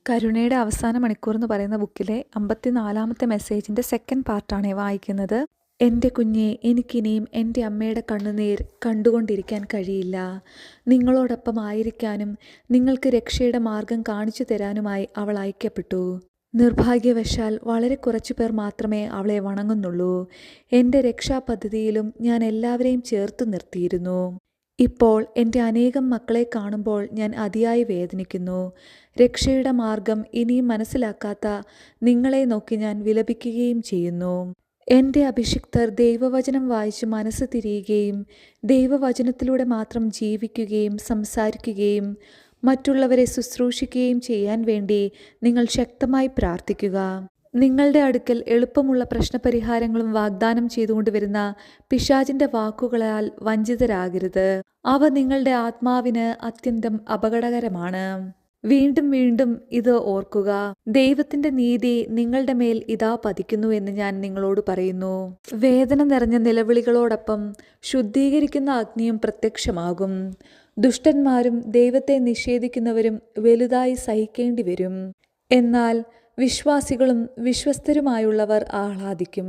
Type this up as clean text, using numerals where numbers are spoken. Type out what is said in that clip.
കരുണയുടെ അവസാന മണിക്കൂർ എന്ന് പറയുന്ന ബുക്കിലെ 54-ാമത്തെ മെസ്സേജിൻ്റെ സെക്കൻഡ് പാർട്ടാണ് വായിക്കുന്നത്. എൻ്റെ കുഞ്ഞെ, എനിക്കിനിയും എൻ്റെ അമ്മയുടെ കണ്ണുനീർ കണ്ടുകൊണ്ടിരിക്കാൻ കഴിയില്ല. നിങ്ങളോടൊപ്പം ആയിരിക്കാനും നിങ്ങൾക്ക് രക്ഷയുടെ മാർഗം കാണിച്ചു തരാനുമായി അവൾ അയക്കപ്പെട്ടു. നിർഭാഗ്യവശാൽ വളരെ കുറച്ചു പേർ മാത്രമേ അവളെ വണങ്ങുന്നുള്ളൂ. എൻ്റെ രക്ഷാപദ്ധതിയിലും ഞാൻ എല്ലാവരെയും ചേർത്തു നിർത്തിയിരുന്നു. ഇപ്പോൾ എൻ്റെ അനേകം മക്കളെ കാണുമ്പോൾ ഞാൻ അതിയായി വേദനിക്കുന്നു. രക്ഷയുടെ മാർഗം ഇനിയും മനസ്സിലാക്കാത്ത നിങ്ങളെ നോക്കി ഞാൻ വിലപിക്കുകയും ചെയ്യുന്നു. എൻ്റെ അഭിഷിക്തർ ദൈവവചനം വായിച്ച് മനസ്സ് തിരിയുകയും ദൈവവചനത്തിലൂടെ മാത്രം ജീവിക്കുകയും സംസാരിക്കുകയും മറ്റുള്ളവരെ ശുശ്രൂഷിക്കുകയും ചെയ്യാൻ വേണ്ടി നിങ്ങൾ ശക്തമായി പ്രാർത്ഥിക്കുക. നിങ്ങളുടെ അടുക്കൽ എളുപ്പമുള്ള പ്രശ്നപരിഹാരങ്ങളും വാഗ്ദാനം ചെയ്തുകൊണ്ട് വരുന്ന പിശാചിൻ്റെ വാക്കുകളാൽ വഞ്ചിതരാകരുത്. അവ നിങ്ങളുടെ ആത്മാവിന് അത്യന്തം അപകടകരമാണ്. വീണ്ടും വീണ്ടും ഇത് ഓർക്കുക. ദൈവത്തിൻ്റെ നീതി നിങ്ങളുടെ മേൽ ഇതാ പതിക്കുന്നു എന്ന് ഞാൻ നിങ്ങളോട് പറയുന്നു. വേദന നിറഞ്ഞ നിലവിളികളോടൊപ്പം ശുദ്ധീകരിക്കുന്ന അഗ്നിയും പ്രത്യക്ഷമാകും. ദുഷ്ടന്മാരും ദൈവത്തെ നിഷേധിക്കുന്നവരും വലുതായി സഹിക്കേണ്ടി വരും. എന്നാൽ വിശ്വാസികളും വിശ്വസ്തരുമായുള്ളവർ ആഹ്ലാദിക്കും.